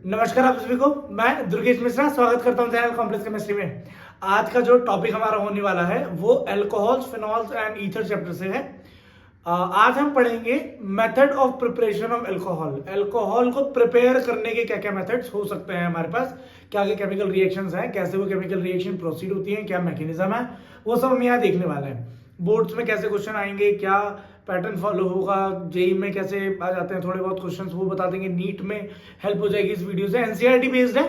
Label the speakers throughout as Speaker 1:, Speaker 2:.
Speaker 1: नमस्कार आप सभी को। मैं दुर्गेश मिश्रा स्वागत करता हूं चैनल कॉम्प्लेक्स केमिस्ट्री में। आज का जो टॉपिक हमारा होने वाला है वो alcohols, phenols and ether chapter से है। आज हम पढ़ेंगे method of preparation of alcohol. Alcohol को प्रिपेयर करने के क्या क्या मेथड्स हो सकते हैं हमारे पास, क्या क्या केमिकल रिएक्शंस हैं, कैसे वो केमिकल रिएक्शन प्रोसीड होती है, क्या मैकेनिज्म है, वो सब हम यहाँ देखने वाले हैं। बोर्ड्स में कैसे क्वेश्चन आएंगे, क्या पैटर्न फॉलो होगा, जेई में कैसे आ जाते हैं थोड़े बहुत क्वेश्चंस, वो बता देंगे। नीट में हेल्प हो जाएगी इस वीडियो से। एनसीईआरटी बेस्ड है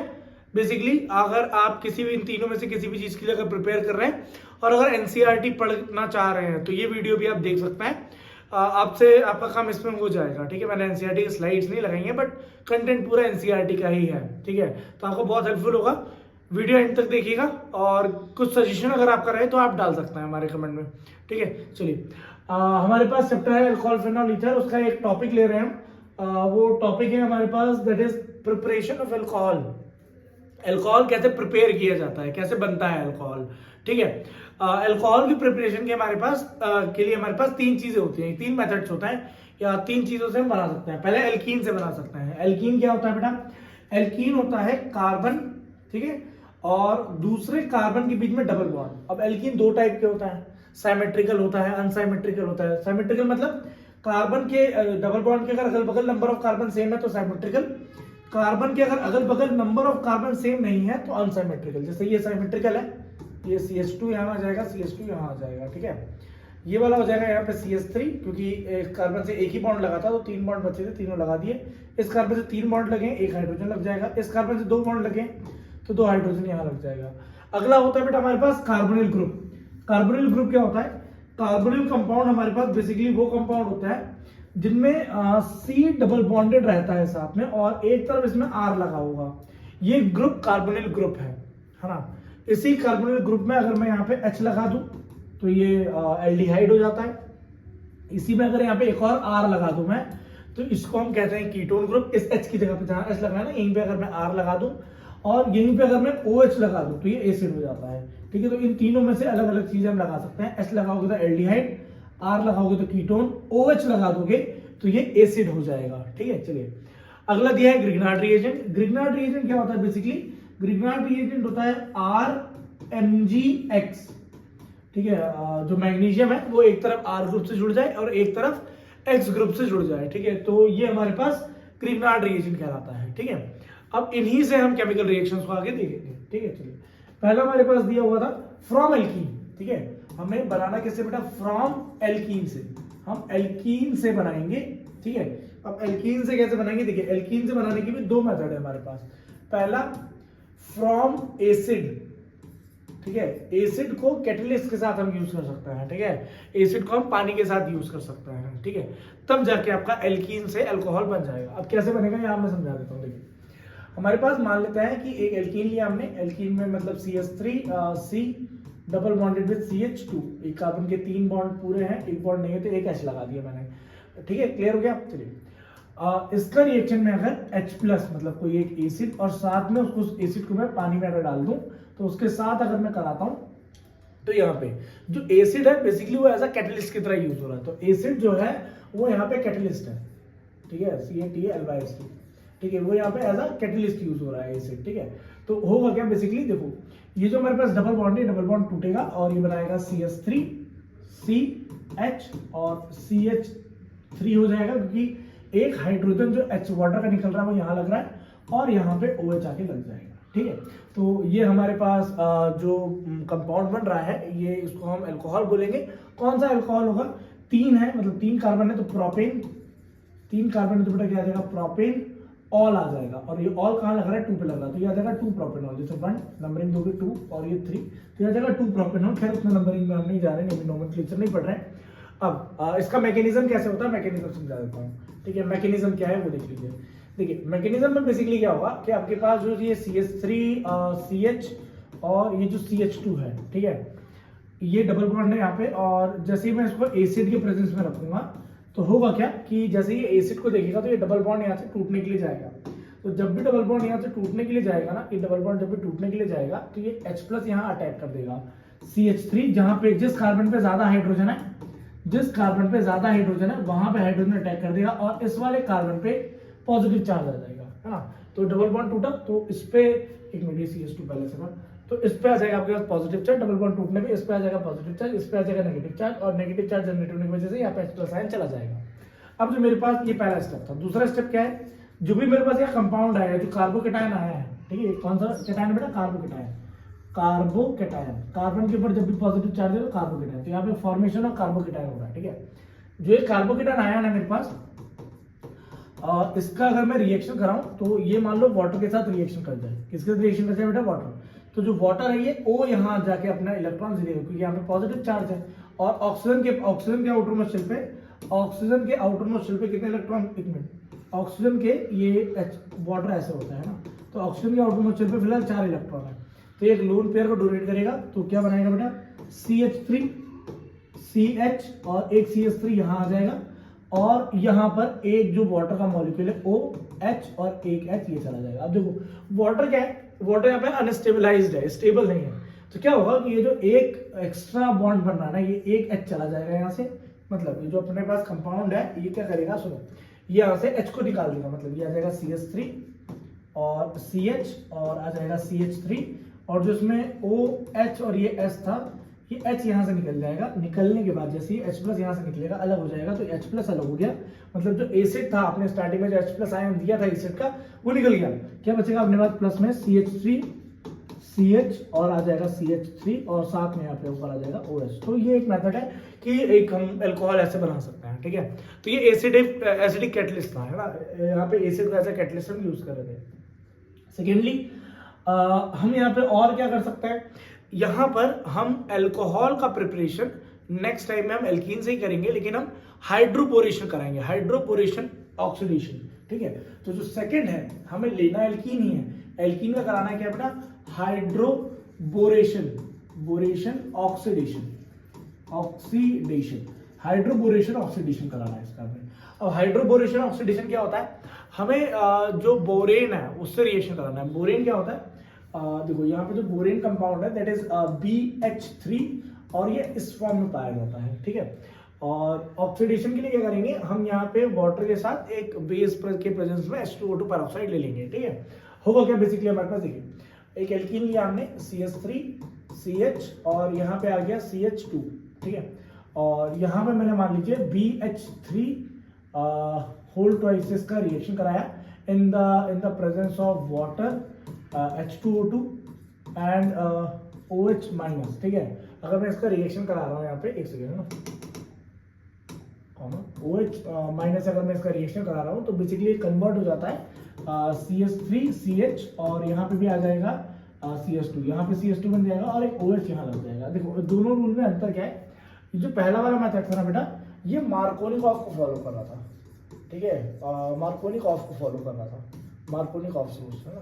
Speaker 1: बेसिकली। अगर आप किसी भी इन तीनों में से किसी भी चीज के लिए अगर प्रिपेयर कर रहे हैं और अगर एनसीईआरटी पढ़ना चाह रहे हैं तो ये वीडियो भी आप देख सकते हैं। आपसे आपका काम इसमें हो जाएगा। ठीक है, मैंने एनसीईआरटी की स्लाइड्स नहीं लगाई हैं बट कंटेंट पूरा एनसीईआरटी का ही है। ठीक है, तो आपको बहुत हेल्पफुल होगा। वीडियो एंड तक देखिएगा और कुछ सजेशन अगर आपका रहे तो आप डाल सकते हैं हमारे कमेंट में। ठीक है, चलिए हमारे पास चैप्टर है अल्कोहल, फिनॉल, ईथर। उसका एक टॉपिक ले रहे हैं हम। वो टॉपिक है हमारे पास, that is preparation of alcohol. Alcohol कैसे प्रिपेयर किया जाता है, कैसे बनता है अल्कोहल। ठीक है, अल्कोहल की प्रिपरेशन के हमारे पास के लिए हमारे पास तीन चीजें होती हैं, तीन मेथड्स होता है या तीन चीजों से हम बना सकते हैं। पहले एल्कीन से बना सकते हैं। एल्कीन क्या होता है बेटा? एल्कीन होता है कार्बन, ठीक है, और दूसरे कार्बन के बीच में डबल बॉन्ड। अब एल्कीन दो टाइप के होता है, साइमेट्रिकल होता है, अनसाइमेट्रिकल होता है। साइमेट्रिकल मतलब कार्बन के डबल बॉन्ड के अगर अगल बगल नंबर ऑफ कार्बन सेम है तो साइमेट्रिकल। कार्बन के अगर अगल बगल नंबर ऑफ कार्बन सेम नहीं है तो अनसाइमेट्रिकल। जैसे ये साइमेट्रिकल है, ये CH2 यहाँ आ जाएगा, CH2 यहाँ आ जाएगा। ठीक है, ये वाला हो जाएगा यहाँ पे CH3, क्योंकि एक कार्बन से एक ही बॉन्ड लगा था तो तीन बॉन्ड बचे थे, तीनों लगा दिए। इस कार्बन से तीन बॉन्ड लगे, एक हाइड्रोजन लग जाएगा। इस कार्बन से दो बॉन्ड लगे तो दो हाइड्रोजन यहाँ लग जाएगा। अगला होता है बेटा हमारे पास कार्बोनिल ग्रुप। कार्बोनिल ग्रुप क्या होता है? कार्बोनिल कंपाउंड हमारे पास बेसिकली वो कंपाउंड होता है जिनमें C डबल बॉन्डेड रहता है साथ में और एक तरफ इसमें R लगा होगा। ये ग्रुप कार्बोनिल ग्रुप है ना। इसी कार्बोनिल ग्रुप में अगर मैं यहाँ पे H लगा दूं तो ये एल्डिहाइड हो जाता है। इसी में अगर यहाँ पे एक और R लगा दूं मैं तो इसको हम कहते हैं कीटोन ग्रुप। इस H की जगह पे जहां H लगा है ना, यहीं पे अगर मैं R लगा दूं और यहीं पे अगर मैं OH लगा दूं तो ये एसिड हो जाता है। ठीक है, तो इन तीनों में से अलग अलग चीजें हम लगा सकते हैं। H लगाओगे तो एल्डिहाइड, R लगाओगे तो कीटोन, OH लगा दोगे तो ये एसिड हो जाएगा। ठीक है, चलिए अगला दिया है ग्रिग्नार्ड रिएजेंट। ग्रिग्नार्ड रिएजेंट क्या होता है? बेसिकली ग्रिग्नार्ड रिएजेंट होता है RMgX। ठीक है, जो मैग्नीशियम है वो एक तरफ R ग्रुप से जुड़ जाए और एक तरफ X ग्रुप से जुड़ जाए। ठीक है, तो ये हमारे पास ग्रिग्नार्ड रिएजेंट कहलाता है। ठीक है, अब इन्हीं से हम केमिकल रिएक्शंस को आगे देखेंगे। ठीक है, चलिए पहला हमारे पास दिया हुआ था फ्रॉम एल्कीन। ठीक है, हमें बनाना किससे बेटा? फ्रॉम एल्कीन से। हम एल्कीन से बनाएंगे। ठीक है, अब एल्कीन से कैसे बनाएंगे? देखिए एल्कीन से बनाने के भी दो मेथड है हमारे पास। पहला फ्रॉम एसिड। ठीक है, एसिड को कैटलिस्ट के साथ हम यूज कर सकते हैं। ठीक है, एसिड को हम पानी के साथ यूज कर सकते हैं। ठीक है, तब जाके आपका एल्कीन से अल्कोहल बन जाएगा। अब कैसे बनेगा यहां मैं समझा देता हूं। देखिए हमारे पास मान लेते हैं कि एक एल्कीन लिया हमने। एल्कीन में मतलब CH3 double bonded with CH2। एक कार्बन के तीन बॉन्ड पूरे हैं, एक बॉन्ड नहीं है तो एक H लगा दिया मैंने। ठीक है, क्लियर हो गया? चलिए इसका रिएक्शन में अगर H+ मतलब कोई एक एसिड और साथ में उसको एसिड को मैं पानी में अगर डाल दूं तो उसके साथ अगर मैं कराता हूं तो यहाँ पे जो एसिड है बेसिकली वो एज अ कैटलिस्ट की तरह यूज हो रहा है। तो एसिड जो है वो यहाँ पे कैटलिस्ट है। ठीक है, CaTaL/H2। ठीक है, वो यहाँ पे एज अ कैटलिस्ट यूज हो रहा है एसिड। ठीक है, तो होगा क्या बेसिकली? देखो ये जो हमारे पास डबल बॉन्ड है, डबल बॉन्ड टूटेगा और ये बनाएगा CH3 CH और CH3 हो जाएगा, क्योंकि एक हाइड्रोजन जो H वाटर का निकल रहा है वो यहाँ लग रहा है और यहाँ पे OH आके लग जाएगा। ठीक है, तो ये हमारे पास जो कंपाउंड बन रहा है ये इसको हम अल्कोहल बोलेंगे। कौन सा अल्कोहल होगा? तीन है, मतलब तीन कार्बन है तो प्रोपेन। तीन कार्बन है तो बेटा क्या आ जाएगा? प्रोपेन ऑल आ जाएगा। और ये ऑल कहाँ लग रहा है? 2 पे लग रहा है तो ये आ जाएगा 2 प्रोपेनॉल। जैसे 1 नंबरिंग दोगे 2 और ये 3 तो ये आ जाएगा 2 प्रोपेनॉल। खैर उसमें नंबरिंग में हम नहीं जा रहे हैं, नोमेनक्लेचर नहीं पढ़ रहे हैं। अब इसका मैकेनिज्म कैसे होता है मैकेनिज्म समझा देता हूँ। ठीक है, मैकेनिज्म क्या है वो देख लीजिए। देखिए मैकेनिज्म में बेसिकली क्या होगा कि आपके पास जो ये CH3 CH और ये जो CH2 है, ठीक है, ये डबल बॉन्ड है यहाँ पे। और जैसे ही मैं इसको एसिड के प्रेजेंस में रखूंगा तो होगा क्या कि जैसे ये एसिड को देखेगा तो ये डबल बॉन्ड यहाँ से टूटने के लिए जाएगा। तो जब भी डबल बॉन्ड यहाँ से टूटने के लिए जाएगा ना, ये डबल बॉन्ड जब भी टूटने के लिए जाएगा तो ये H+ यहाँ अटैक कर देगा CH3, जहां पे जिस कार्बन पे ज्यादा हाइड्रोजन है, जिस कार्बन पे ज्यादा हाइड्रोजन है वहां पे हाइड्रोजन अटैक कर देगा और इस वाले कार्बन पे पॉजिटिव चार्ज आ जाएगा, है ना। तो डबल बॉन्ड टूटा तो इस पे एक मिनट CH2 पहले से था, तो इस पे आ जाएगा आपके पास पॉजिटिव चार्ज, डबल बॉन्ड टूटने पे इस पे आ जाएगा पॉजिटिव चार्ज, इस पे आ जाएगा नेगेटिव चार्ज, और नेगेटिव चार्ज जनरेट होने की वजह से यहाँ पे H+ आयन चला जाएगा। अब जो मेरे पास ये पहला स्टेप था, दूसरा स्टेप क्या है, जो भी मेरे पास यहाँ कंपाउंड आया है, जो कार्बोकेटायन आया है, ठीक है, कौन सा केटायन बेटा, कार्बोकेटायन, कार्बोकेटायन, कार्बन के ऊपर जब भी पॉजिटिव चार्ज है तो कार्बोकेटायन, तो यहाँ पे फॉर्मेशन ऑफ कार्बोकेटायन हो रहा है, ठीक है। जो ये कार्बोकेटायन आया ना मेरे पास, और इसका अगर मैं रिएक्शन कराऊं तो ये मान लो वाटर के साथ रिएक्शन कर जाए, किसके साथ रिएक्शन कर जाए बेटा, वाटर। तो जो वाटर है ये O यहाँ जाके अपना इलेक्ट्रॉन देगा, क्योंकि यहाँ पे पॉजिटिव चार्ज है, और ऑक्सीजन के आउटरमोस्ट शेल पे कितने इलेक्ट्रॉन, एक मिनट, ऑक्सीजन के ये वाटर ऐसे होता है ना, तो ऑक्सीजन के आउटरमोस्ट शेल पे फिलहाल 4 इलेक्ट्रॉन है, तो एक लोन पेयर को डोनेट करेगा, तो क्या बनाएगा बेटा, CH3 CH और एक CH3 यहाँ आ जाएगा, और यहाँ पर एक जो वाटर का मॉलिक्यूल है OH और एक H ये चला जाएगा। अब देखो वाटर क्या है, वाटर यहाँ पे अनस्टेबलाइज्ड है, स्टेबल नहीं है, तो क्या होगा कि ये जो एक एक्स्ट्रा बॉन्ड बन रहा है ना, ये एक H चला जाएगा यहाँ से, मतलब ये जो अपने पास कंपाउंड है ये क्या करेगा, सुनो, ये यहाँ से H को निकाल देगा, मतलब ये आ जाएगा CH3 और CH और आ जाएगा CH3, और जो इसमें OH और ये S था, ये H यहाँ से निकल जाएगा, निकलने के बाद जैसे ये H+ यहाँ से निकलेगा, अलग हो जाएगा, तो H+ अलग हो गया, मतलब जो एसिड था आपने स्टार्टिंग में जो H+ आयन दिया था एसिड का, वो निकल गया। क्या बचेगा अपने पास प्लस में CH3 CH और आ जाएगा CH3 और साथ में यहाँ पे ऊपर आ जाएगा OH। तो ये एक मेथड है कि एक हम अल्कोहल ऐसे बना सकते हैं, ठीक है। तो ये एसिडिक कैटलिस्ट था, है ना, यहाँ पे एसिड को ऐसा कैटलिस्ट हम यूज कर रहे थे। सेकेंडली हम यहाँ पे और क्या कर सकते हैं, यहाँ पर हम अल्कोहल का प्रिपरेशन नेक्स्ट टाइम में हम एल्कीन से ही करेंगे, लेकिन हम हाइड्रोपोरेशन कराएंगे, हाइड्रोपोरेशन ऑक्सीडेशन, ठीक है। तो जो सेकंड है हमें लेना एल्कीन ही है, एल्कीन का कराना है क्या बेटा, हाइड्रोबोरेशन, बोरेशन ऑक्सीडेशन, हाइड्रोबोरेशन ऑक्सीडेशन कराना है इसका हमें। अब हाइड्रोबोरेशन ऑक्सीडेशन क्या होता है, हमें जो बोरेन है उससे रिएक्शन कराना है। बोरेन क्या होता है, देखो यहाँ पे जो बोरेन कंपाउंड है दैट इज BH3 और ये इस फॉर्म में पाया जाता है, ठीक है। और ऑक्सीडेशन के लिए क्या करेंगे, हम यहाँ पे वाटर के साथ एक बेस के प्रेजेंस में H2O2 पेरोक्साइड ले लेंगे, ठीक है। होगा क्या बेसिकली हमारे पास, देखिए एक एल्कीन लिया हमने CH3 CH और यहाँ पे आ गया CH2, ठीक है, और यहाँ पे मैंने मान लीजिए BH3 होल ट्वाइस का रिएक्शन कराया in the presence of water H2O2 and OH minus, ठीक है। अगर मैं इसका रिएक्शन करा रहा हूँ यहाँ पे, एक सेकेंड है ना, OH माइनस अगर मैं इसका रिएक्शन करा रहा हूँ तो बेसिकली कन्वर्ट हो जाता है CH3 CH और यहाँ पे भी आ जाएगा CH2, यहाँ पे CH2 बन जाएगा और एक OH यहाँ लग जाएगा। देखो दोनों रूल में अंतर क्या है, जो पहला वाला मेथड था ना बेटा, ये मार्कोनिकॉफ को फॉलो कर रहा था, ठीक है, मार्कोनिकॉफ को फॉलो कर रहा था, मार्कोनिकॉफ रूल है ना,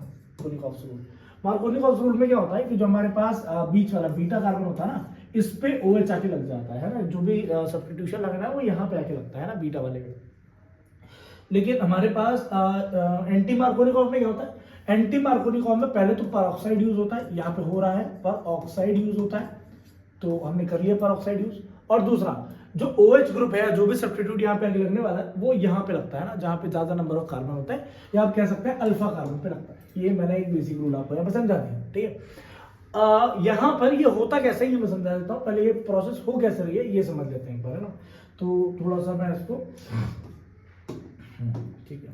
Speaker 1: मार्कोनिकॉफ रूल में क्या होता है कि जो हमारे पास बीच वाला बीटा कार्बन होता है ना, इस पे OH आके लग जाता है ना, जो भी सब्स्टिट्यूशन लगना है वो यहाँ पे आके लगता है ना बीटा वाले में। लेकिन हमारे पास एंटी मार्कोनिकॉफ में क्या होता है, एंटी मार्कोनिकॉफ में पहले तो परऑक्साइड यूज होता है, यहाँ पे हो रहा है परऑक्साइड यूज होता है, तो हमने कर लिया परऑक्साइड यूज। और दूसरा जो OH ग्रुप है, जो भी सब्स्टिट्यूट यहाँ पे आगे लगने वाला है वो यहाँ पे लगता है ना, जहाँ पे ज्यादा नंबर ऑफ कार्बन होता है, या आप कह सकते हैं अल्फा कार्बन पे लगता है। ये मैंने एक बेसिक रूल आपको यहाँ पे समझा दिया, ठीक है। यहाँ पर ये होता कैसे है ये मैं समझा देता हूँ, पहले ये प्रोसेस हो कैसे रही है ये समझ लेते हैं एक बार, है ना। तो थोड़ा सा मैं इसको, ठीक है,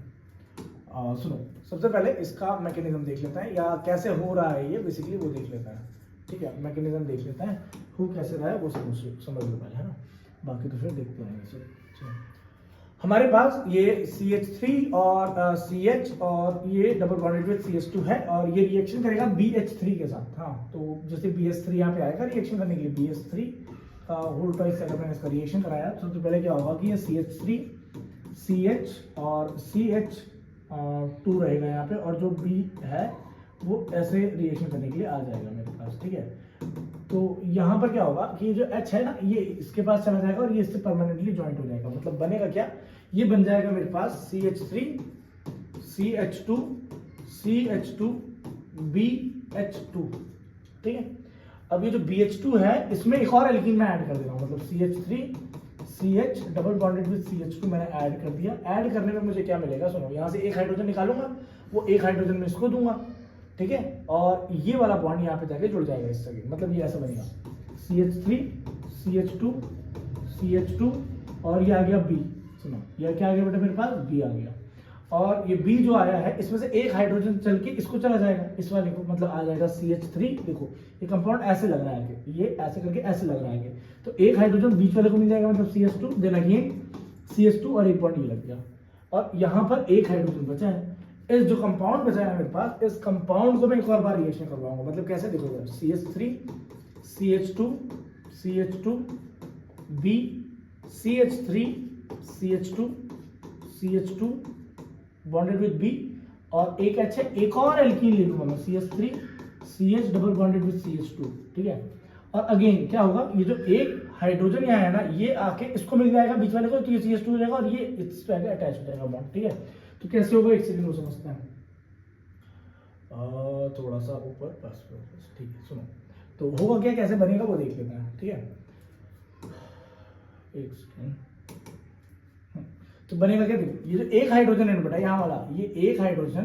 Speaker 1: सुनो, सबसे पहले इसका मैकेनिज्म देख लेते हैं, या कैसे हो रहा है ये बेसिकली वो देख लेता है, ठीक है। मैकेनिज्म देख लेते हैं, हो कैसे रहा है वो समझ लो पहले, है ना, बाकी तो फिर देखते हैं इसे। हमारे पास ये CH3 और CH और ये डबल बॉन्डेड विद CH2 है, और ये रिएक्शन करेगा BH3 के साथ। हाँ, तो जैसे BH3 यहाँ पे आएगा रिएक्शन करने के लिए, BH3 होल ट्वाइस अगर मैंने इसका रिएक्शन कराया, तो सबसे पहले क्या होगा कि ये CH3 CH और CH2 रहेगा यहाँ पे, और जो B है वो ऐसे रिएक्शन करने के लिए आ जाएगा मेरे पास, ठीक है। तो यहाँ पर क्या होगा कि जो H है ना, ये इसके पास चला जाएगा और ये इससे परमानेंटली ज्वाइंट हो जाएगा। मतलब बनेगा क्या, ये बन जाएगा मेरे पास CH3 CH2 CH2 BH2, ठीक है। अब ये जो BH2 है इसमें एक और एल्कीन मैं ऐड कर दे रहा हूँ, मतलब CH3 CH double bonded with CH2 मैंने ऐड कर दिया। ऐड करने में मुझे क्या मिलेगा, सुनो, यहाँ से एक हाइड्रोजन निकालूंगा वो एक हाइड्रोजन में इसको दूंगा, ठीक है, और ये वाला बॉन्ड यहाँ पे जाके जुड़ जाएगा इससे, मतलब ये ऐसा बनेगा CH3 CH2 CH2 और ये आ गया B। सुनो ये क्या आ गया बेटा मेरे पास, B आ गया, और ये B जो आया है इसमें से एक हाइड्रोजन चल के इसको चला जाएगा, इस वाले को, मतलब आ जाएगा CH3। देखो ये कंपाउंड ऐसे लग रहा है कि ये ऐसे करके ऐसे लग रहा है कि, तो एक हाइड्रोजन बीच वाले को मिल जाएगा, मतलब CH2, देन अगेन CH2 और एक बॉन्ड ये लग गया, और यहाँ पर एक हाइड्रोजन बचा है। इस जो कंपाउंड बचा है मेरे पास, इस कंपाउंड को मैं एक और बार रिएक्शन करवाऊंगा, मतलब कैसे देखोगे, CH3 CH2 CH2 B CH3 CH2 CH2 bonded with B, और एक H है, एक और एल्कीन ले लूंगा मैं, CH3 CH double bonded with CH2, ठीक है, और अगेन क्या होगा, ये जो एक हाइड्रोजन यहाँ है ना, ये आके इसको मिल जाएगा बीच वाले को, तो ये CH2 हो जाएगा और ये इस पे आके अटैच हो जाएगा बॉन्ड, ठीक है। तो कैसे होगा, एक सेकंड को समझते हैं, थोड़ा सा ऊपर बस, ठीक है। सुनो तो होगा क्या, कैसे बनेगा वो देख लेते हैं, ठीक है, एक सेकंड। तो बनेगा क्या, देखो ये जो एक हाइड्रोजन है बेटा यहाँ वाला, ये एक हाइड्रोजन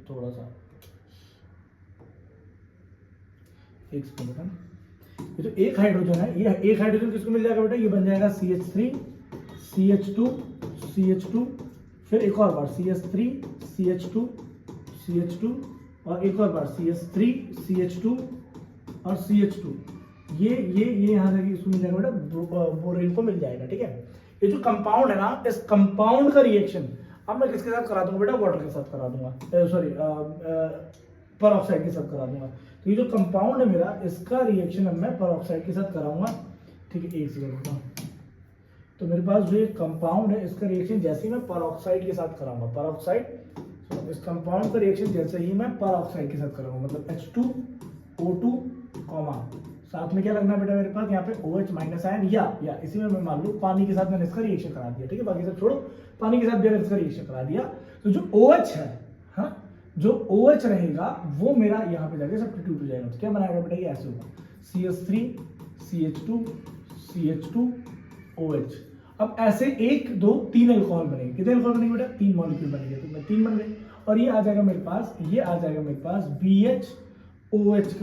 Speaker 1: थोड़ा सा, एक सेकंड बेटा, ये जो एक हाइड्रोजन है, ये एक हाइड्रोजन किसको मिल जाएगा बेटा, ये बन जाएगा CH3 CH2 CH2, फिर एक और बार CH3 CH2 CH2, और एक और बार CH3 CH2 और CH2, ये यहाँ से इसको मिल जाएगा बेटा, बोरेन को मिल जाएगा, ठीक है। ये जो कंपाउंड है ना, इस कंपाउंड का रिएक्शन अब मैं किसके साथ करा दूंगा बेटा, वाटर के साथ करा दूंगा, सॉरी परऑक्साइड के साथ करा दूंगा। तो ये जो कंपाउंड है मेरा, इसका रिएक्शन अब मैं परऑक्साइड के साथ कराऊंगा, ठीक है, एक सेकंड। तो मेरे पास जो ये कंपाउंड है, इसका रिएक्शन जैसे ही मैं परऑक्साइड के साथ कराऊंगा, परऑक्साइड, इस कंपाउंड का रिएक्शन जैसे ही मैं परऑक्साइड के साथ कराऊंगा, मतलब H2O2 साथ में क्या लगना है बेटा मेरे पास, यहाँ पे OH माइनस आयन, या इसी में मैं मान लूँ पानी के साथ मैंने इसका रिएक्शन करा दिया, ठीक है, बाकी सब छोड़ो, पानी के साथ भी अगर इसका रिएक्शन करा दिया, तो जो OH है, हाँ, जो OH रहेगा वो मेरा यहाँ पे जाके सब्स्टिट्यूट हो जाएगा। तो क्या बनाएगा बेटा, ये ऐसे होगा CH3 CH2 CH2 OH। अब ऐसे 1 2 3 अल्कोहल बनेंगे, कितने अल्कोहल बनेंगे बेटा, 3 मॉलिक्यूल बनेंगे, तो मैं 3 बन गए, और ये आ जाएगा मेरे पास, ये आ जाएगा मेरे पास BHOH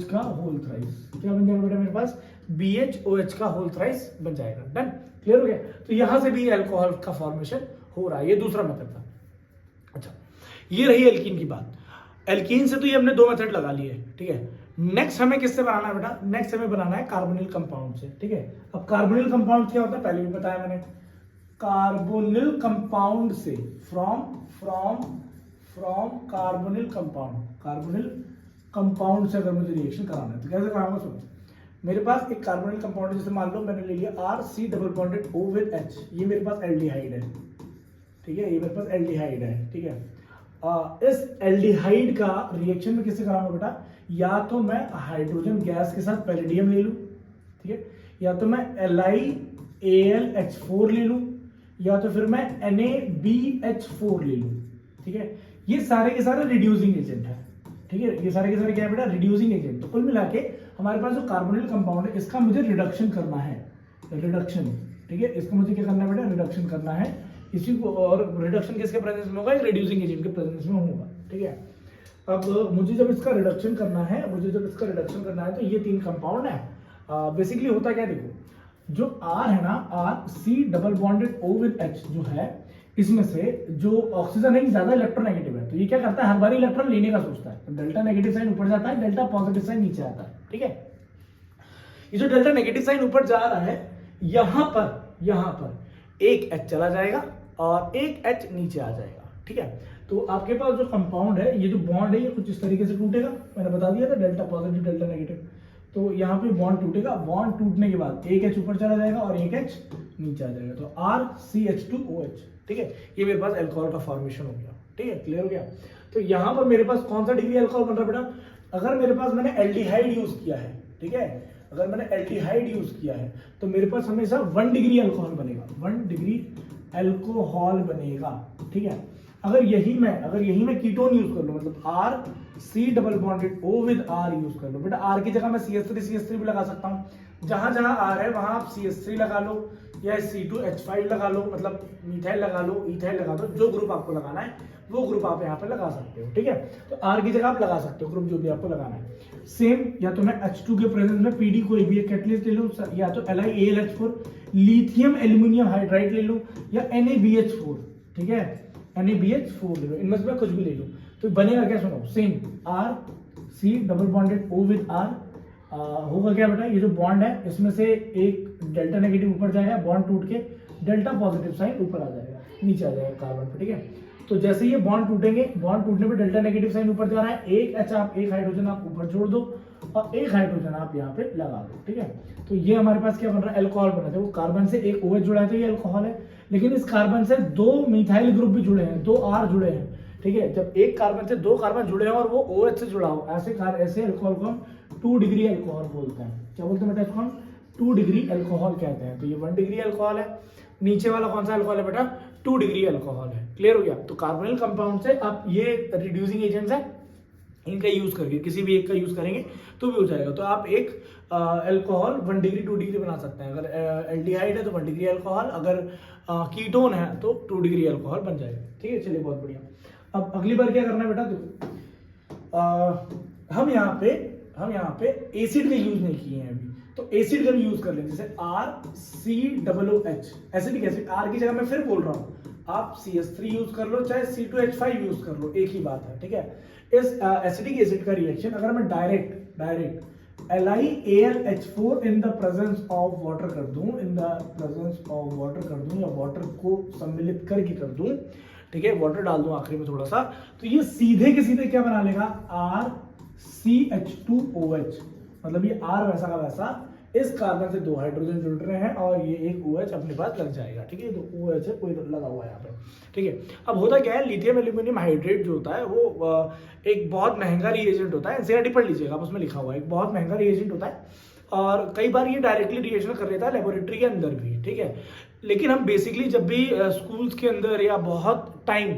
Speaker 1: का होल थ्राइस। क्या बन जाएगा बेटा मेरे पास, BHOH का होल थ्राइस बन जाएगा। डन, क्लियर हो गया। तो यहां से भी अल्कोहल का फॉर्मेशन हो रहा है, ये दूसरा मेथड था। अच्छा, ये रही एल्कीन की बात। एल्कीन से तो ये हमने 2 मेथड लगा लिए, ठीक है। नेक्स्ट हमें किससे बनाना है बेटा, नेक्स्ट हमें बनाना है कार्बोनिल कंपाउंड से, ठीक है। अब कार्बोनिल कंपाउंड क्या होता है, पहले भी बताया मैंने, कार्बोनिल कंपाउंड से फ्रॉम कार्बोनिल कंपाउंड से अगर मुझे रिएक्शन कराना है तो कैसे कराऊंगा, सुनो। मेरे पास एक कार्बोनिल कंपाउंड है, जैसे मान लो मैंने ले लिया RC double bonded O with H, ये मेरे पास एल्डिहाइड है, ठीक है, ये मेरे पास एल्डिहाइड है, ठीक है। इस एल्डिहाइड का रिएक्शन में किससे कराऊंगा बेटा, या तो मैं हाइड्रोजन गैस के साथ पैलेडियम ले लूं, ठीक है, या तो मैं LiAlH4 ले लूं, या तो फिर मैं NaBH4 ले लूं, ठीक है। ये सारे के सारे रिड्यूसिंग एजेंट है, ठीक है, ये सारे के सारे क्या है बेटा, रिड्यूसिंग एजेंट। तो कुल मिला के हमारे पास जो कार्बोनिल कंपाउंड है, इसका मुझे रिडक्शन करना है, रिडक्शन, ठीक है, इसका मुझे क्या करना है बेटा, रिडक्शन करना है इसी को, और रिडक्शन किसके प्रेजेंस में होगा, रिड्यूसिंग एजेंट के प्रेजेंस में होगा, ठीक है। अब मुझे जब इसका रिडक्शन करना है, तो ये 3 कंपाउंड है। बेसिकली होता क्या, देखो, जो R है ना, RC double bonded O with H जो है, इसमें से जो ऑक्सीजन है ज्यादा इलेक्ट्रोनेगेटिव है, तो ये क्या करता है, हर बार इलेक्ट्रॉन लेने का सोचता है, तो डेल्टा नेगेटिव साइन ऊपर जाता है, डेल्टा पॉजिटिव साइन नीचे आता है, ठीक है। ये जो डेल्टा नेगेटिव साइन ऊपर जा रहा है, यहाँ पर एक H चला जाएगा और एक H नीचे आ जाएगा, ठीक है। तो आपके पास जो कंपाउंड है, ये जो बॉन्ड है, ये कुछ इस तरीके से टूटेगा, मैंने बता दिया था, डेल्टा पॉजिटिव डेल्टा नेगेटिव। तो यहाँ पे बॉन्ड टूटेगा, बॉन्ड टूटने के बाद एक H ऊपर चला जाएगा और एक H नीचे आ जाएगा, तो RCH2OH, ठीक है। ये मेरे पास अल्कोहल का फॉर्मेशन हो गया, ठीक है, क्लियर हो गया। तो यहाँ पर मेरे पास कौन सा डिग्री अल्कोहल बन रहा है बेटा, अगर मेरे पास मैंने एल्डिहाइड यूज किया है, ठीक है, अगर मैंने एल्डिहाइड यूज किया है, तो मेरे पास हमेशा 1 डिग्री अल्कोहल बनेगा, 1 डिग्री अल्कोहल बनेगा, ठीक है। अगर यही मैं कीटोन यूज कर लूं, मतलब RC double bonded O with R use कर लो, बेटा R की जगह मैं CH3 भी लगा सकता हूं, जहां R है वहां आप CH3 लगा लो, या C2H5 लगा लो, मतलब मिथाइल लगा लो, इथाइल लगा दो, जो ग्रुप आपको लगाना है वो ग्रुप आप यहाँ पे लगा सकते हो, ठीक है। तो R की जगह आप लगा सकते हो ग्रुप जो भी आपको लगाना है। सेम, या तो मैं H2 के प्रेजेंस में PD कोई भी एक कैटलिस्ट ले लूँ, या तो LiAlH4 लिथियम एल्यूमिनियम हाइड्राइड ले लूँ, या NaBH4, ठीक है, NaBH4 ले लो, इनमें से मैं कुछ भी ले लूँ। तो बनेगा क्या, सुनो, same RC double bonded O with R, होगा क्या बेटा, ये जो बॉन्ड है इसमें से एक डेल्टा नेगेटिव ऊपर जाएगा, बॉन्ड टूट के डेल्टा पॉजिटिव साइन ऊपर आ जाएगा, नीचे आ जाएगा कार्बन पे, ठीक है। तो जैसे ये बॉन्ड टूटेंगे, बॉन्ड टूटने पे डेल्टा नेगेटिव साइन ऊपर जा रहा है, एक H आप, एक हाइड्रोजन आप ऊपर जोड़ दो और एक हाइड्रोजन आप यहाँ पे लगा दो, ठीक है। तो ये हमारे पास क्या बन रहा है, एल्कोहल बना था। वो कार्बन से एक OH जुड़ा है तो ये एल्कोहल है, लेकिन इस कार्बन से दो मिथाइल ग्रुप भी जुड़े हैं, दो R जुड़े हैं, ठीक है। जब एक कार्बन से दो कार्बन जुड़े हैं और वो OH से जुड़ा हो, ऐसे एल्कोहल को हम 2 डिग्री एल्कोहल बोलते हैं। क्या बोलते हैं बेटा, इसको हम 2 डिग्री एल्कोहल कहते हैं। तो ये 1 डिग्री एल्कोहल है, नीचे वाला कौन सा एल्कोहल है बेटा, 2 डिग्री एल्कोहल है। क्लियर हो गया। तो कार्बोनिल कंपाउंड से आप ये रिड्यूसिंग एजेंट्स है, इनका यूज करके किसी भी एक का यूज करेंगे तो भी हो जाएगा। तो आप एक एल्कोहल 1 डिग्री 2 डिग्री बना सकते हैं। अगर एल्डिहाइड है तो 1 डिग्री एल्कोहल, अगर कीटोन है तो 2 डिग्री एल्कोहल बन जाएगा, ठीक है। चलिए, बहुत बढ़िया। अब अगली बार क्या करना है बेटा, देखो हम यहाँ पे एसिड का यूज नहीं किए हैं अभी, तो एसिड का भी यूज कर लेंगे। जैसे RCOOH एसिडिक एसिड, R की जगह मैं फिर बोल रहा हूँ, आप CS3 यूज कर लो चाहे C2H5 यूज कर लो, एक ही बात है, ठीक है। इस एसिडिक एसिड का रिएक्शन अगर मैं direct LiAlH4 in the presence of water कर दूं, या वाटर को सम्मिलित करके कर दूं, ठीक है, वाटर डाल दूं आखिरी में थोड़ा सा, तो ये सीधे के सीधे क्या बना लेगा, RCH2OH। मतलब ये R वैसा का वैसा, इस कार्बन से 2 हाइड्रोजन जुड़ रहे हैं और ये एक OH अपने पास लग जाएगा, ठीक है। तो OH है, कोई लगा हुआ है यहाँ पे, ठीक है। अब होता क्या है, लिथियम एल्यूमिनियम हाइड्रेट जो होता है वो एक बहुत महंगा रिएजेंट होता है, एनसीईआरटी पढ़ लीजिएगा, आप उसमें लिखा हुआ है, एक बहुत महंगा रिएजेंट होता है और कई बार ये डायरेक्टली रिएक्शन कर लेता है लेबोरेटरी के अंदर भी, ठीक है। लेकिन हम बेसिकली जब भी स्कूल्स के अंदर या बहुत टाइम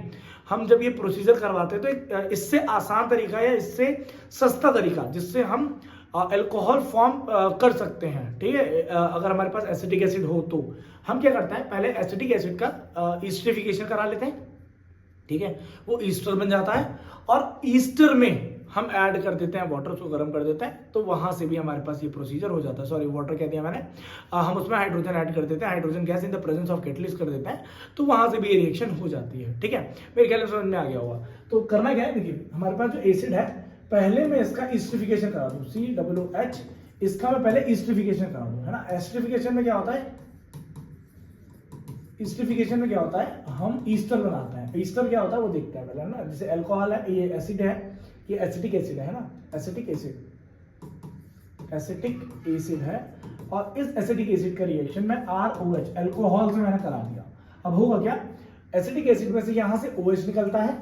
Speaker 1: हम जब ये प्रोसीजर करवाते हैं तो एक इससे आसान तरीका या इससे सस्ता तरीका जिससे हम अल्कोहल फॉर्म कर सकते हैं, ठीक है। अगर हमारे पास एसिटिक एसिड हो तो हम क्या करते हैं, पहले एसिटिक एसिड का ईस्टरिफिकेशन करा लेते हैं, ठीक है। वो ईस्टर बन जाता है और ईस्टर में हम ऐड कर देते हैं वाटर, उसको गर्म कर देते हैं, तो वहां से भी हमारे पास ये प्रोसीजर हो जाता है। सॉरी, वाटर कह दिया मैंने, हम उसमें हाइड्रोजन ऐड कर देते हैं, hydrogen gas in the presence of catalyst कर देते हैं, तो वहां से भी ये रिएक्शन हो जाती है, ठीक है। मेरे ख्याल समझ में आ गया होगा। तो करना क्या है, देखिए हमारे पास जो एसिड है, पहले मैं इसका ईस्टरिफिकेशन करा दूं, COOH, इसका मैं पहले ईस्टरिफिकेशन करा दूं, है ना। एस्टरिफिकेशन में क्या होता है, ईस्टरिफिकेशन में क्या होता है, हम ईस्टर बनाते हैं। ईस्टर क्या होता है वो देखते हैं पहले, है ना। जैसे अल्कोहल है, ये एसिड है, ये एसिटिक एसिड है ना, एसिटिक एसिड है, और इस एसिटिक एसिड का रिएक्शन में ROH अल्कोहल से मैंने करा दिया। अब होगा क्या, एसिटिक एसिड में से यहां से OH निकलता है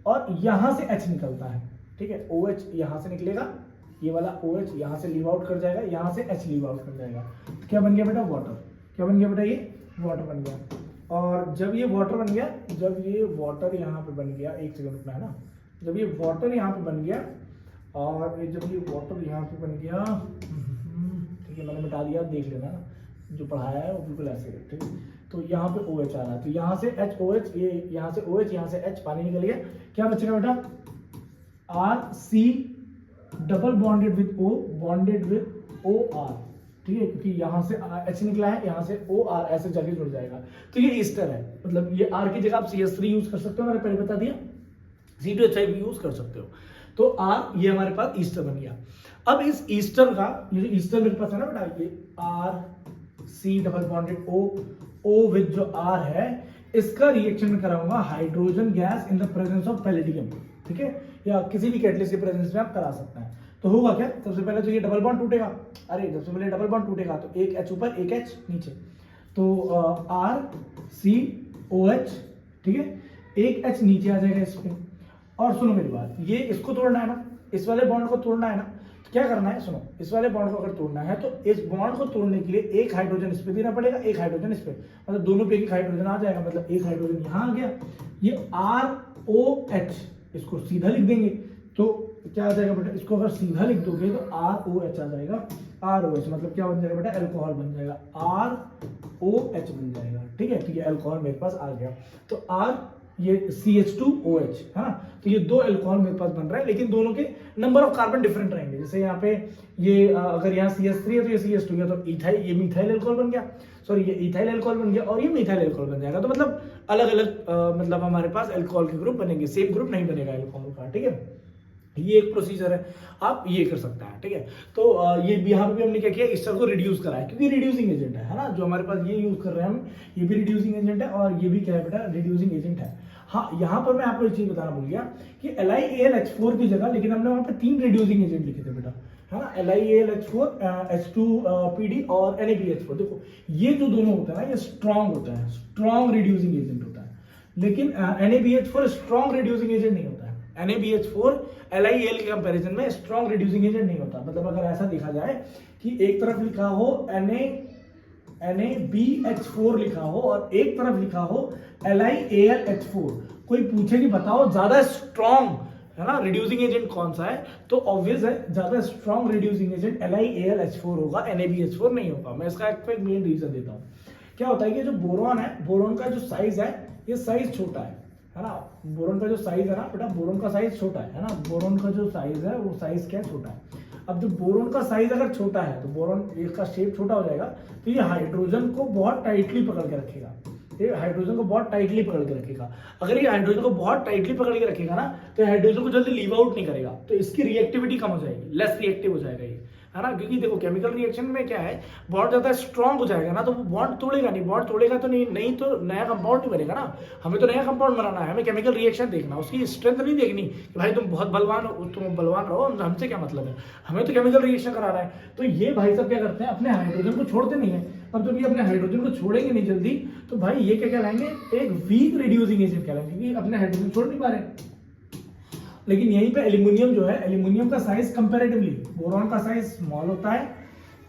Speaker 1: और यहां से H निकलता है, ठीक है। OH यहां से निकलेगा, ये वाला OH यहां से लीव आउट कर जाएगा, यहां से H लीव आउट कर जाएगा, तो क्या बन गया बेटा, वाटर। क्या बन गया बेटा, ये वाटर बन गया। और जब ये वाटर बन गया, जब ये वाटर यहाँ पे बन गया, एक सेकंड रुकना है ना, जब ये वाटर यहाँ पे बन गया और जब ये वाटर यहाँ पे बन गया, ठीक है, मैंने मिटा दिया, देख लेना ना, जो पढ़ाया है वो बिल्कुल ऐसे है, ठीक है। तो यहाँ पे OH आ रहा है, तो यहाँ से HOH, ये यहाँ से OH, यहाँ से H, पानी निकल गया, क्या बचेगा बेटा, RC double bonded with O, bonded with OR, ठीक है, क्योंकि यहाँ से H निकला है, यहाँ से OR ऐसे जाके जुड़ जाएगा। तो ये ईस्टर है, मतलब ये R की जगह आप CS3 यूज कर सकते हो, मैंने पहले बता दिया, C2H5 भी यूज कर सकते हो। तो R ये हमारे पास ईस्टर बन गया। अब इस ईस्टर का, ये जो ईस्टर मेरे पास है ना बेटा, ये RC double bonded O with जो R है, इसका रिएक्शन में कराऊंगा hydrogen gas in the presence of palladium, ठीक है, या किसी भी कैटलिस्ट के प्रेजेंस में आप करा सकते हैं। तो होगा क्या, सबसे पहले तो ये डबल बॉन्ड टूटेगा, अरे सबसे पहले डबल बॉन्ड टूटेगा तो एक H ऊपर, एक H नीचे, तो RCOH, ठीक है, एक H नीचे आ जाएगा इस पे। और सुनो मेरी बात, ये इसको तोड़ना है ना, इस वाले बॉन्ड को तोड़ना है ना, तो क्या करना है, सुनो, इस वाले बॉन्ड को अगर तोड़ना है तो इस बॉन्ड को तोड़ने के लिए एक हाइड्रोजन इस पे देना पड़ेगा, एक हाइड्रोजन इस पे, मतलब दोनों पे एक हाइड्रोजन आ जाएगा, मतलब एक हाइड्रोजन यहाँ आ गया, ये ROH, इसको सीधा लिख देंगे, तो क्या आ जाएगा बेटा, इसको अगर सीधा लिख दोगे तो ROH आ जाएगा। ROH मतलब क्या बन जाएगा बेटा, अल्कोहल बन जाएगा, ROH बन जाएगा। ठीक है, तो ये अल्कोहल मेरे पास आ गया। तो R ये CH2OH है ना, तो ये दो अल्कोहल मेरे पास बन रहा है, लेकिन दोनों के नंबर ऑफ कार्बन डिफरेंट रहेंगे। जैसे यहाँ पे ये अगर यहाँ CH3 है तो ये CH2 है, तो इथाइल, ये मिथाइल अल्कोहल बन गया, सॉरी ये इथाइल अल्कोहल बन गया, और ये मिथाइल अल्कोहल बन जाएगा। तो मतलब अलग अलग मतलब हमारे पास अल्कोहल के ग्रुप बनेंगे, सेम ग्रुप नहीं बनेगा अल्कोहल का। ठीक है, ये एक प्रोसीजर है, आप ये कर सकते हैं। ठीक है, तो ये यहाँ पे भी हमने क्या किया, इस्टर को रिड्यूस करा है, क्योंकि रिड्यूसिंग एजेंट है ना, जो हमारे पास ये यूज कर रहे हैं हम, ये भी रिड्यूसिंग एजेंट है और ये भी क्या है बेटा, रिड्यूसिंग एजेंट है। हाँ, यहाँ पर मैं आपको एक चीज बताना भूल गया कि LiAlH4 की जगह, लेकिन हमने वहाँ पे 3 रिड्यूसिंग एजेंट लिखे थे बेटा, है ना, LiAlH4, H2PD और NaBH4। देखो ये जो दोनों होते हैं ना, ये स्ट्रॉन्ग होता है, स्ट्रॉन्ग रिड्यूसिंग एजेंट होता है, लेकिन NaBH4 स्ट्रॉन्ग रिड्यूसिंग एजेंट नहीं होता है। NaBH4 LiAl के कंपैरिजन में स्ट्रॉन्ग रिड्यूसिंग एजेंट नहीं होता। मतलब अगर ऐसा देखा जाए कि एक तरफ लिखा हो NaBH4 लिखा हो और एक तरफ लिखा हो LiAlH4, कोई पूछे कि बताओ ज्यादा स्ट्रॉन्ग है ना रिड्यूसिंग एजेंट कौन सा है, तो ऑब्वियस है ज्यादा स्ट्रॉन्ग रिड्यूसिंग एजेंट LiAlH4 होगा, NaBH4 नहीं होगा। मैं इसका एक मेन रीजन देता हूँ। क्या होता है कि जो बोरॉन है, बोरॉन का जो साइज है, ये साइज छोटा है ना, बोरॉन का जो साइज है ना बेटा, बोरॉन का साइज छोटा है ना, बोरॉन का जो साइज है वो साइज क्या है, छोटा है। अब जो बोरॉन का साइज अगर छोटा है तो बोरॉन का शेप छोटा हो जाएगा, तो ये हाइड्रोजन को बहुत टाइटली पकड़ के रखेगा, ये हाइड्रोजन को बहुत टाइटली पकड़ के रखेगा। अगर ये हाइड्रोजन को बहुत टाइटली पकड़ के रखेगा ना, तो हाइड्रोजन को जल्दी लीव आउट नहीं करेगा, तो इसकी रिएक्टिविटी कम हो जाएगी, लेस रिएक्टिव हो जाएगा ये, है ना। क्योंकि देखो केमिकल रिएक्शन में क्या है, बहुत ज्यादा स्ट्रॉन्ग हो जाएगा ना, तो वो बॉन्ड तोड़ेगा नहीं, बॉन्ड तोड़ेगा तो नहीं तो नया कंपाउंड नहीं बनेगा ना। हमें तो नया कंपाउंड बनाना है, हमें केमिकल रिएक्शन देखना, उसकी स्ट्रेंथ नहीं देखनी कि भाई तुम बहुत बलवान हो, तुम बलवान रहो, हमसे क्या मतलब है, हमें तो केमिकल रिएक्शन कराना है। तो ये भाई सब क्या करते हैं, अपने हाइड्रोजन को छोड़ते नहीं है। अब जब ये अपने हाइड्रोजन को छोड़ेंगे नहीं जल्दी, तो भाई ये क्या कहलाएंगे, एक वीक रिड्यूसिंग एजेंट कहलाएंगे, क्योंकि अपने हाइड्रोजन छोड़ नहीं पा रहे। लेकिन यहीं पे एल्यूमिनियम जो है, एल्यूमिनियम का साइज कंपैरेटिवली बोरॉन का साइज स्मॉल होता है,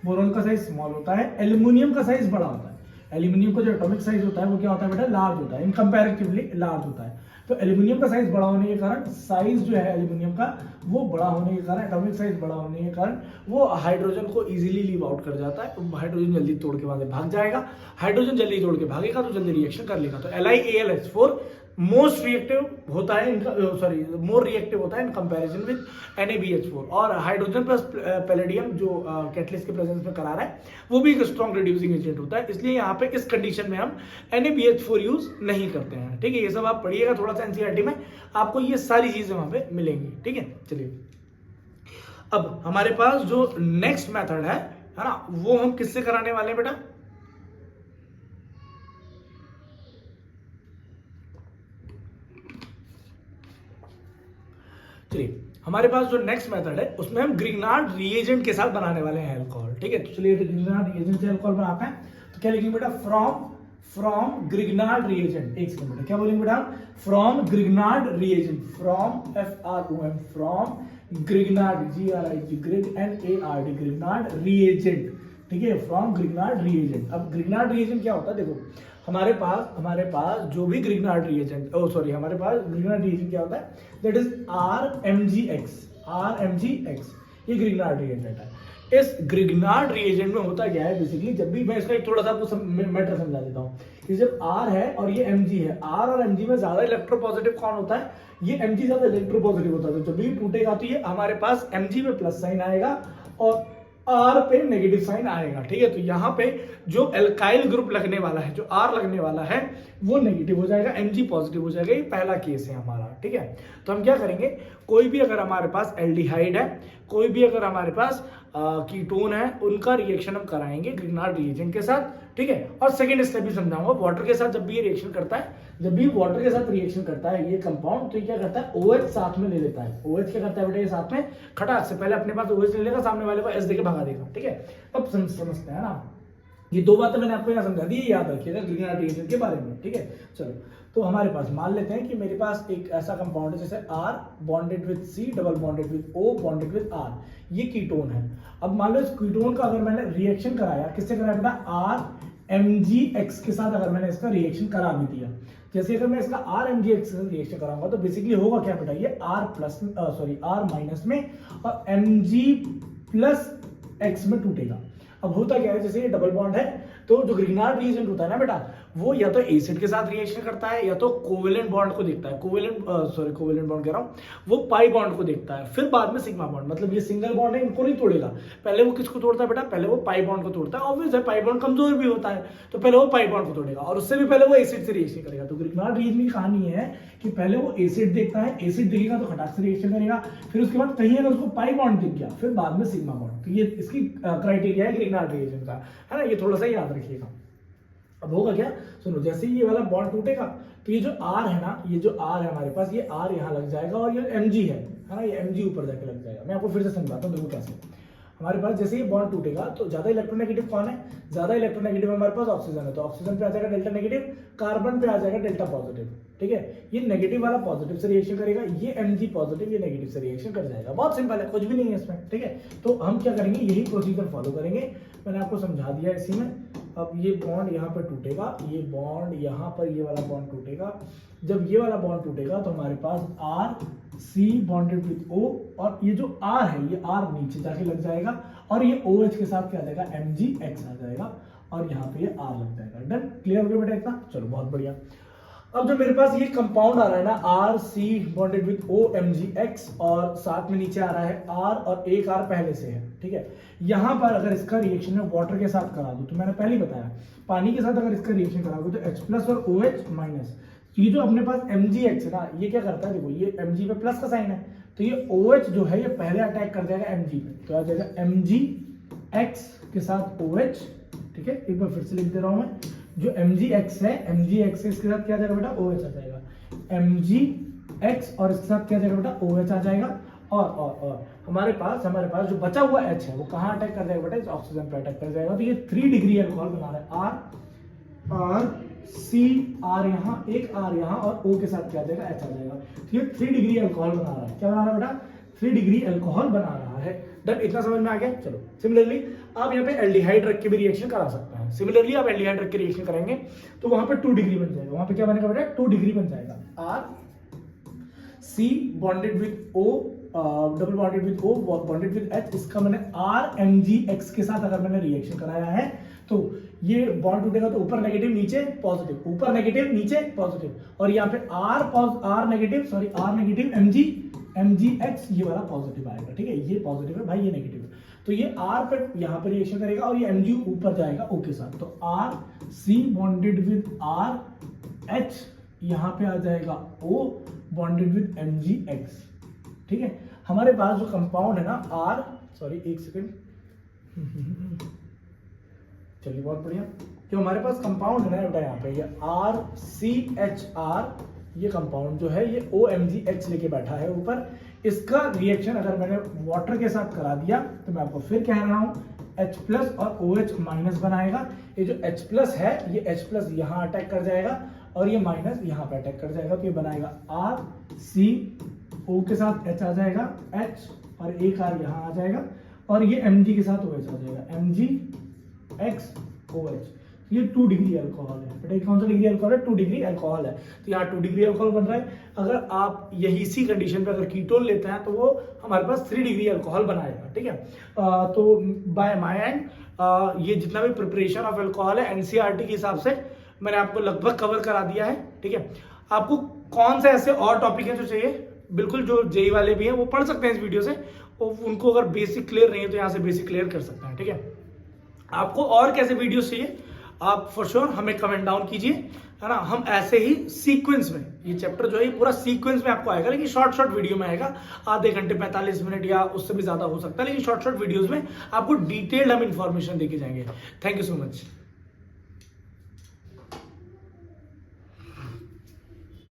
Speaker 1: बोरॉन का साइज स्मॉल होता है, एल्यूमिनियम का साइज बड़ा होता है। एल्यूमिनियम का जो एटॉमिक साइज होता है वो क्या होता है बेटा, लार्ज होता है, इन कंपैरेटिवली लार्ज होता है। तो एल्यूमिनियम का साइज बड़ा होने के कारण, साइज जो है एल्यूमिनियम का वो बड़ा होने के कारण, एटॉमिक साइज बड़ा होने के कारण वो हाइड्रोजन को इजीली लीव आउट कर जाता है, हाइड्रोजन जल्दी तोड़ के वहां से भाग जाएगा। हाइड्रोजन जल्दी तोड़ के भागेगा तो जल्दी रिएक्शन कर लेगा। तो LiAlH4 मोस्ट रिएक्टिव होता है इनका, सॉरी मोर रिएक्टिव होता है इन कंपैरिजन विद NaBH4। और हाइड्रोजन प्लस पैलेडियम जो कैटलिस्ट के प्रेजेंस में करा रहा है, वो भी एक स्ट्रॉन्ग रिड्यूसिंग एजेंट होता है। इसलिए यहाँ पे इस कंडीशन में हम NaBH4 यूज नहीं करते हैं। ठीक है, ये सब आप पढ़िएगा थोड़ा सा NCERT में, आपको ये सारी चीजें वहां पे मिलेंगी। ठीक है, चलिए अब हमारे पास जो नेक्स्ट मेथड है ना, वो हम किससे कराने वाले हैं बेटा, चलिए हमारे पास जो नेक्स्ट मेथड है उसमें हम ग्रिग्नार्ड रिएजेंट के साथ बनाने वाले हैं अल्कोहल। ठीक है, तो चलिए ग्रिग्नार्ड रिएजेंट से अल्कोहल बनाते हैं। तो क्या लिखेंगे बेटा, फ्रॉम ग्रिग्नार्ड रिएजेंट, एक सेकंड बेटा, क्या बोलेंगे बेटा, from Grignard reagent, from FROM, from Grignard GRIG, ग्रिग NARD, Grignard reagent. ठीक है, फ्रॉम ग्रिग्नार्ड रिएजेंट। अब ग्रिग्नार्ड रिएजेंट क्या होता है, देखो हमारे पास जो भी ग्रिग्नार्ड रिएजेंट, हमारे पास ग्रिग्नार्ड रिएजेंट क्या होता है, दैट इज RMGX, ये ग्रिग्नार्ड रिएजेंट है। इस ग्रिग्नार्ड रिएजेंट में होता क्या है, बेसिकली जब भी, मैं इसका एक थोड़ा सा आपको मैटर समझा देता हूँ कि जब R है और ये Mg है, R और Mg में ज्यादा इलेक्ट्रोपॉजिटिव कौन होता है, ये Mg ज्यादा इलेक्ट्रोपॉजिटिव होता है। तो जब भी टूटेगा तो ये हमारे पास Mg में प्लस साइन आएगा और R पे नेगेटिव साइन आएगा। ठीक है, तो यहाँ पे जो एल्काइल ग्रुप लगने वाला है, जो R लगने वाला है, वो नेगेटिव हो जाएगा, Mg पॉजिटिव हो जाएगा। ये पहला केस है हमारा। ठीक है, तो हम क्या करेंगे, कोई भी अगर हमारे पास एल्डिहाइड है, कोई भी अगर हमारे पास कीटोन है, उनका रिएक्शन हम कराएंगे ग्रिग्नार्ड रिएजेंट के साथ। ठीक है, और सेकेंड स्टेप भी समझाऊंगा, वाटर के साथ जब भी ये रिएक्शन करता है, जब भी वाटर के साथ रिएक्शन करता है ये कंपाउंड, तो ये क्या करता है, OH साथ में ले लेता है। OH क्या करता है बेटा, ये साथ में खटाक से पहले अपने पास OH ले लेगा, सामने वाले को S देके भगा देगा। ठीक है, अब समझते हैं ना, ये दो बातें मैंने आपको यहाँ समझा दी, याद रखिएगा ग्रिग्नार्ड रिएजेंट के बारे में। ठीक है, चलो तो हमारे पास मान लेते हैं कि मेरे पास एक ऐसा कंपाउंड है जैसे R bonded with C, double bonded with O, bonded with R, ये कीटोन है। अब मान लो इस कीटोन का अगर मैंने रिएक्शन कराया, किससे कराया बेटा, RMGX के साथ अगर मैंने इसका रिएक्शन करा भी दिया, जैसे अगर मैं इसका आर एम जी एक्स से रिएक्शन कराऊंगा तो बेसिकली होगा क्या बेटा, ये आर माइनस में और एम जी प्लस एक्स में टूटेगा। अब होता क्या है, जैसे ये डबल बॉन्ड है तो जो ग्रिग्नार्ड रिएजेंट होता है ना बेटा, वो या तो एसिड के साथ रिएक्शन करता है या तो कोवेलेंट बॉन्ड को देखता है, कोवेलेंट बॉन्ड कह रहा हूँ, वो पाई बॉन्ड को देखता है, फिर बाद में सिग्मा बॉन्ड। मतलब ये सिंगल बॉन्ड है, इनको नहीं तोड़ेगा, पहले वो किसको तोड़ता है बेटा, पहले वो पाई बॉन्ड को तोड़ता है। ऑब्वियस है, पाई बॉन्ड कमजोर भी होता है तो पहले वो पाई बॉन्ड को तोड़ेगा और उससे भी पहले वो एसिड से रिएक्शन करेगा। तो ग्रिग्नार्ड रिएजेंट की कहानी है कि पहले वो एसिड देखता है, एसिड दिखेगा तो खटाक से रिएक्शन करेगा, फिर उसके बाद कहीं अगर उसको पाई बॉन्ड दिख गया फिर बाद में सिग्मा बॉन्ड। तो ये इसकी क्राइटेरिया है ग्रिग्नार्ड रिएजेंट का, है ना, ये थोड़ा सा याद रखिएगा। अब होगा क्या, सुनो, जैसे ही ये वाला बॉन्ड टूटेगा तो ये जो आर है ना, ये जो आर है हमारे पास, ये आर यहाँ लग जाएगा और ये एम जी है ना, ये एम जी ऊपर जाके लग जाएगा। मैं आपको फिर से समझाता हूँ, देखो कैसे। हमारे पास जैसे ये बॉन्ड टूटेगा तो ज्यादा इलेक्ट्रोनेगेटिव कौन है, ज्यादा इलेक्ट्रोनेगेटिव हमारे पास ऑक्सीजन है, तो ऑक्सीजन पे आ जाएगा डेल्टा नेगेटिव, कार्बन पे आ जाएगा डेल्टा पॉजिटिव। ठीक है, ये नेगेटिव वाला पॉजिटिव से रिएक्शन करेगा, ये एमजी पॉजिटिव ये नेगेटिव से रिएक्शन कर जाएगा। बहुत सिंपल है, कुछ भी नहीं है इसमें। ठीक है, तो हम क्या करेंगे, यही प्रोसीजर फॉलो करेंगे, मैंने आपको समझा दिया इसी में। अब ये बॉन्ड यहाँ पर टूटेगा, ये बॉन्ड यहाँ पर, ये वाला बॉन्ड टूटेगा। जब ये वाला बॉन्ड टूटेगा तो हमारे पास आर सी बॉन्डेड विद ओ, और ये जो आर है ये आर नीचे जाके लग जाएगा और ये ओ एच के साथ क्या आ जाएगा, एम जी एक्स आ जाएगा और यहाँ पे ये आर लग जाएगा। डन, क्लियर हो गया बेटा इतना, चलो बहुत बढ़िया। अब जो मेरे पास ये कंपाउंड आ रहा है ना, R C bonded with O M G X, और साथ में नीचे आ रहा है आर और एक आर पहले से है। ठीक है, यहां पर अगर इसका रिएक्शन में वाटर के साथ करा दूं तो मैंने पहले ही बताया, पानी के साथ अगर इसका रिएक्शन करा दूं तो H प्लस और OH माइनस, ये जो अपने पास MgX है ना, ये क्या करता है, देखो ये Mg पे प्लस का साइन है तो ये OH जो है ये पहले अटैक कर जाएगा Mg पे, तो आ जाएगा MgX के साथ OH। ठीक है, एक बार फिर से लिख दे रहा हूं मैं, जो MgX है, MgX इसके साथ क्या आ जाएगा बेटा, OH आ जाएगा, MgX और इसके साथ क्या आ जाएगा बेटा, OH आ जाएगा। और हमारे पास जो बचा हुआ H है वो कहाँ अटैक कर जाएगा बेटा, इस ऑक्सीजन पे अटैक कर जाएगा। तो ये 3 डिग्री अल्कोहल बना रहा है, R C R यहाँ, एक R यहाँ और O के साथ क्या आ जाएगा, H आ जाएगा। तो ये 3 डिग्री अल्कोहल बना रहा है, क्या बना रहा है बेटा, 3 डिग्री अल्कोहल बना रहा है। डन, इतना समझ में आ गया। चलो, सिमिलरली आप यहाँ पे एल्डिहाइड रख के भी रिएक्शन करा सकते हैं। सिमिलरली आप एल्डिहाइड रख के रिएक्शन करेंगे तो वहां पे 2 डिग्री बन जाएगा, वहां पे क्या बनेगा बेटा, 2 डिग्री बन जाएगा। R C bonded with O, double bonded with O bonded with H, इसका मैंने RMgX के साथ अगर मैंने रिएक्शन कराया है तो ये बॉन्ड टूटेगा तो ऊपर नेगेटिव नीचे पॉजिटिव, ऊपर नेगेटिव नीचे पॉजिटिव, और यहाँ पे R नेगेटिव MgX ये वाला पॉजिटिव आएगा। ठीक है, ये पॉजिटिव है भाई, ये नेगेटिव है, तो ये R पे यहाँ पे रिएक्शन करेगा और ये Mg ऊपर जाएगा O के साथ, तो RC बॉन्डेड विद RH यहाँ पे आ जाएगा O बॉन्डेड विद MgX। ठीक है, हमारे पास जो कंपाउंड है ना एक सेकेंड, चलिए बहुत बढ़िया, जो हमारे पास कंपाउंड है ना बेटा, यहाँ पे ये RCHR, ये कंपाउंड जो है ये OMgH लेके बैठा है ऊपर, इसका रिएक्शन अगर मैंने वाटर के साथ करा दिया तो मैं आपको फिर कह रहा हूँ H प्लस और OH माइनस बनाएगा। ये जो H प्लस है ये H प्लस यहाँ अटैक कर जाएगा और ये माइनस यहाँ पे अटैक कर जाएगा, तो ये बनाएगा RCO के साथ H आ जाएगा, H और एक R यहाँ आ जाएगा और ये Mg के साथ OH आ जाएगा, MgX ये 2 डिग्री अल्कोहल है बेटा। कौन सा डिग्री अल्कोहल है, 2 डिग्री अल्कोहल है, तो यहाँ 2 डिग्री अल्कोहल बन रहा है। अगर आप यही इसी कंडीशन पे अगर कीटोन लेते हैं तो वो हमारे पास 3 डिग्री अल्कोहल बनाएगा। ठीक है, तो बाय माय एंड ये जितना भी प्रिपरेशन ऑफ अल्कोहल है एनसीईआरटी के हिसाब से मैंने आपको लगभग कवर करा दिया है। ठीक है, आपको कौन से ऐसे और टॉपिक हैं जो चाहिए, बिल्कुल जो जेई वाले भी हैं वो पढ़ सकते हैं इस वीडियो से, उनको अगर बेसिक क्लियर नहीं है तो यहाँ से बेसिक क्लियर कर सकते हैं। ठीक है, आपको और कैसे वीडियोस चाहिए आप फॉर श्योर हमें कमेंट डाउन कीजिए, है ना। हम ऐसे ही सीक्वेंस में, ये चैप्टर जो है पूरा सीक्वेंस में आपको आएगा, लेकिन शॉर्ट वीडियो में आएगा, आधे घंटे 45 मिनट या उससे भी ज्यादा हो सकता है, लेकिन शॉर्ट वीडियोस में आपको डिटेल्ड हम इंफॉर्मेशन देके जाएंगे। Thank you so much.